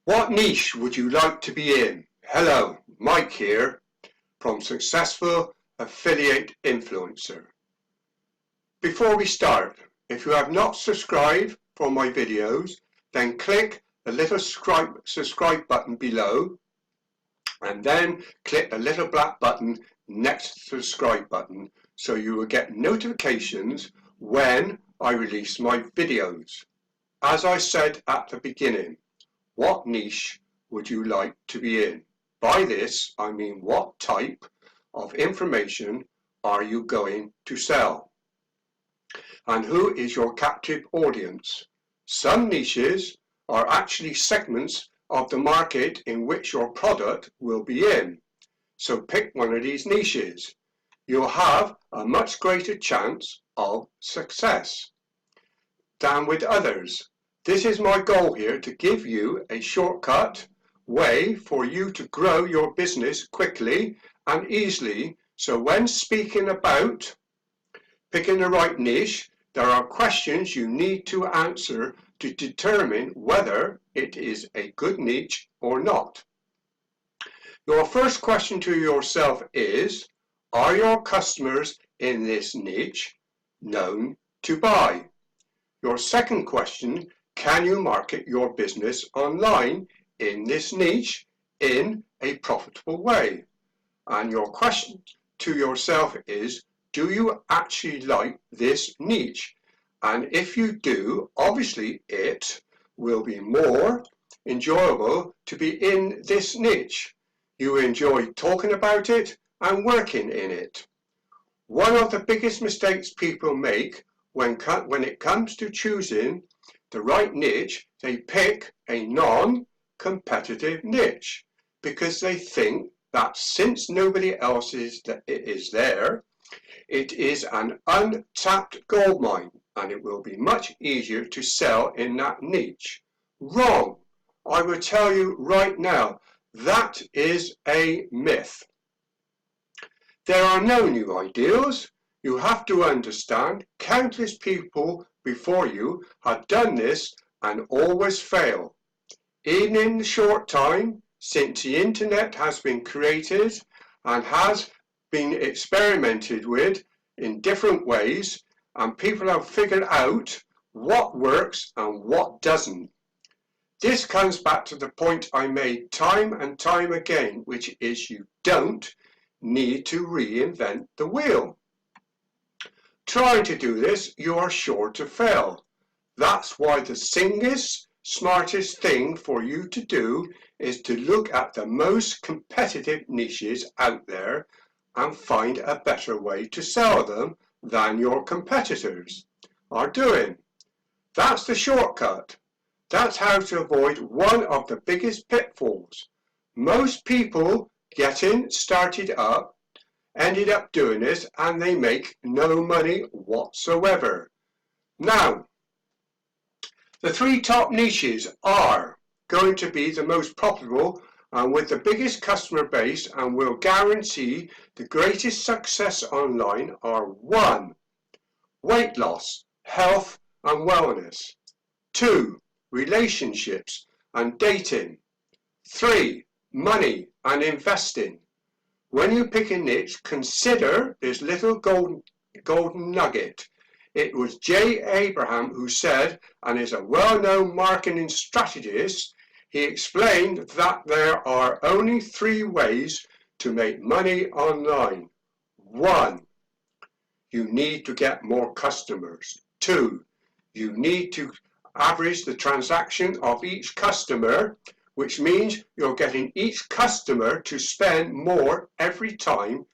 What niche would you like to be in? Hello, Mike here from Successful Affiliate Influencer. Before we start, if you have not subscribed for my videos, then click the little subscribe button below and then click the little black button next to the subscribe button so you will get notifications when I release my videos. As I said at the beginning, what niche would you like to be in? By this, I mean what type of information are you going to sell? And who is your captive audience? Some niches are actually segments of the market in which your product will be in. So pick one of these niches. You'll have a much greater chance of success than with others. This is my goal here, to give you a shortcut way for you to grow your business quickly and easily. So when speaking about picking the right niche, there are questions you need to answer to determine whether it is a good niche or not. Your first question to yourself is, are your customers in this niche known to buy? Your second question, can you market your business online in this niche in a profitable way? And your question to yourself is, do you actually like this niche? And if you do, obviously it will be more enjoyable to be in this niche. You enjoy talking about it and working in it. One of the biggest mistakes people make when it comes to choosing the right niche, they pick a non-competitive niche because they think that since nobody else is there, it is an untapped goldmine and it will be much easier to sell in that niche. Wrong. I will tell you right now, that is a myth. There are no new ideals. You have to understand countless people before you have done this and always fail. Even in the short time since the internet has been created and has been experimented with in different ways, and people have figured out what works and what doesn't. This comes back to the point I made time and time again, which is you don't need to reinvent the wheel. Trying to do this, you are sure to fail. That's why the smartest thing for you to do is to look at the most competitive niches out there and find a better way to sell them than your competitors are doing. That's the shortcut. That's how to avoid one of the biggest pitfalls. Most people getting started up ended up doing this and they make no money whatsoever. Now, the three top niches are going to be the most profitable and with the biggest customer base and will guarantee the greatest success online are 1. Weight loss, health and wellness. 2. Relationships and dating. 3. Money and investing. When you pick a niche, consider this little golden nugget. It was Jay Abraham who said, and is a well-known marketing strategist, he explained that there are only 3 ways to make money online. 1. You need to get more customers. 2. You need to average the transaction of each customer, which means you're getting each customer to spend more every time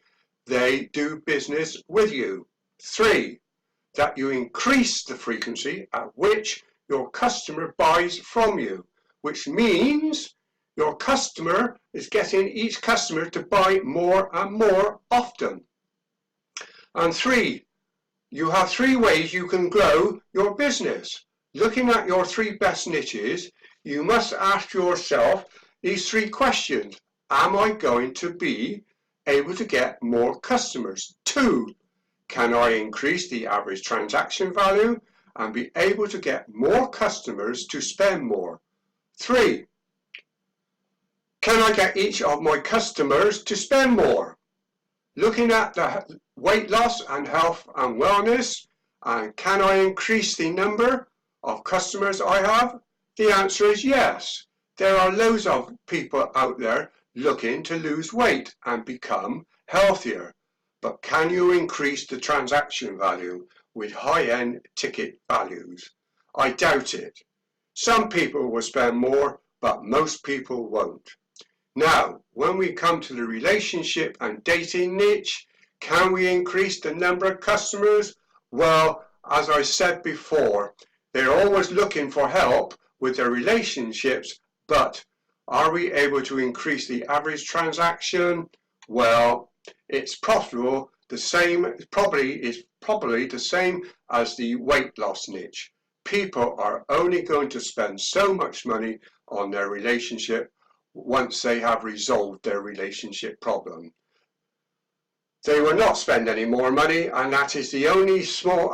they do business with you. 3. That you increase the frequency at which your customer buys from you, which means your customer is getting each customer to buy more and more often. And 3, you have 3 ways you can grow your business. Looking at your 3 best niches, you must ask yourself these 3 questions. Am I going to be able to get more customers? 2, can I increase the average transaction value and be able to get more customers to spend more? 3, Can I get each of my customers to spend more? Looking at the weight loss and health and wellness, and can I increase the number of customers I have? The answer is yes. There are loads of people out there looking to lose weight and become healthier. But can you increase the transaction value with high-end ticket values? I doubt it. Some people will spend more, but most people won't. Now, when we come to the relationship and dating niche, can we increase the number of customers? Well, as I said before, they're always looking for help with their relationships, but are we able to increase the average transaction? Well, it's possible. The same probably the same as the weight loss niche. People are only going to spend so much money on their relationship once they have resolved their relationship problem. They will not spend any more money, and that is the only small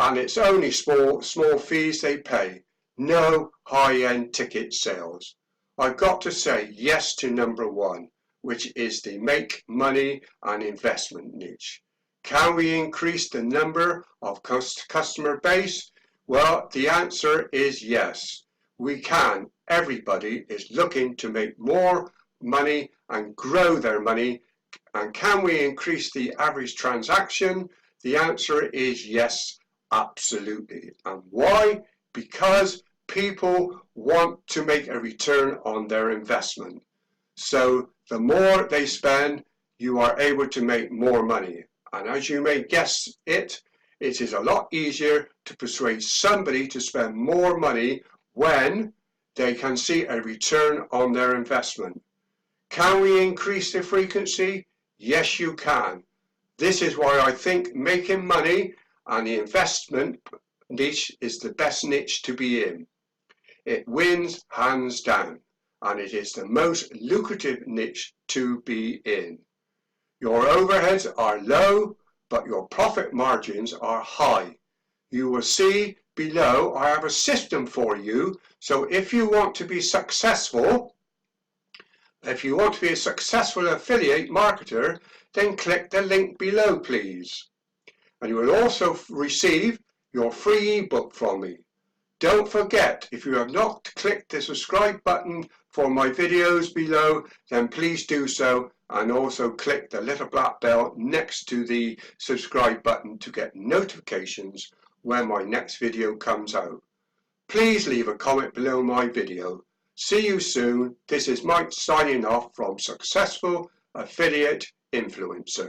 fees they pay. No high-end ticket sales. I've got to say yes to number one, which is the make money and investment niche. Can we increase the number of customer base? Well, the answer is yes. We can. Everybody is looking to make more money and grow their money. And can we increase the average transaction? The answer is yes, absolutely. And why? Because people want to make a return on their investment. So the more they spend, you are able to make more money. And as you may guess it is a lot easier to persuade somebody to spend more money when they can see a return on their investment. Can we increase the frequency? Yes, you can. This is why I think making money and the investment niche is the best niche to be in. It wins hands down, and it is the most lucrative niche to be in. Your overheads are low, but your profit margins are high. You will see below I have a system for you, so if you want to be successful, if you want to be a successful affiliate marketer, then click the link below, please. And you will also receive your free ebook from me. Don't forget, if you have not clicked the subscribe button for my videos below, then please do so, and also click the little black bell next to the subscribe button to get notifications when my next video comes out. Please leave a comment below my video. See you soon. This is Mike signing off from Successful Affiliate Influencer.